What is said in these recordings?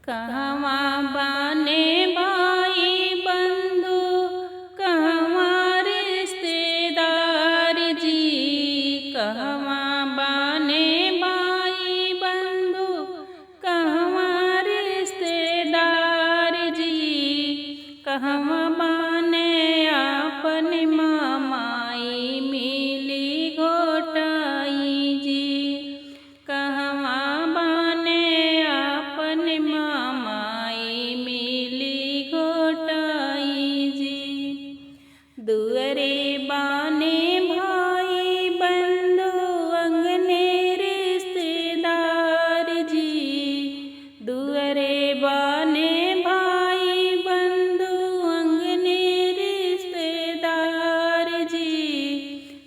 कहवा बाने भाई बंधु कहवा रिश्तेदार जी। कहवा बाने भाई बंधु कहवा रिश्तेदार जी। कहवा बाने आपन मामाई मिली घोटाई जी। कहवा बाने आपन मामाई मिली घोटाई जी। दुअरे बाने भाई बंधु अंगने रिश्तेदार जी। दुअरे बाने भाई बंधु अंगने रिश्तेदार जी।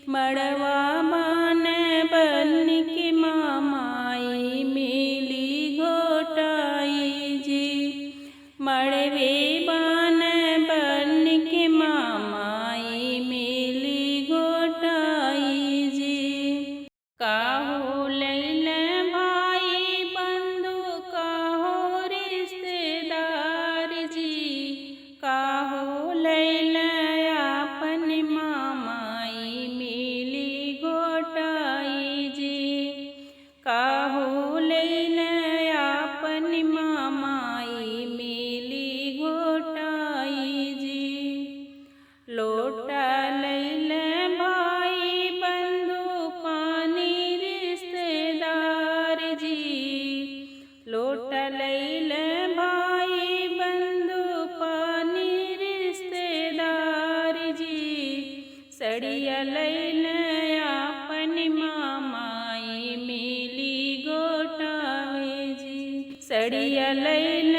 मड़वा बान बन के मामाई मिली घोटाई जी। मड़वे बान बन के मामाई मिली घोटाई जी। काहो लैल भाई बंधु काहो रिश्तेदार जी। काहो लैल आपन मामाई मिली घोटाई जी। काहो लैल आपन मामाई मिली घोटाई जी। लोटा लैल भाई बंधु पानी रिश्तेदार जी। लोटा लैल भाई बंधु पानी रिश्तेदार जी। सड़िया लैल आपन मामाई मिली घोटावे जी। सड़िया लैल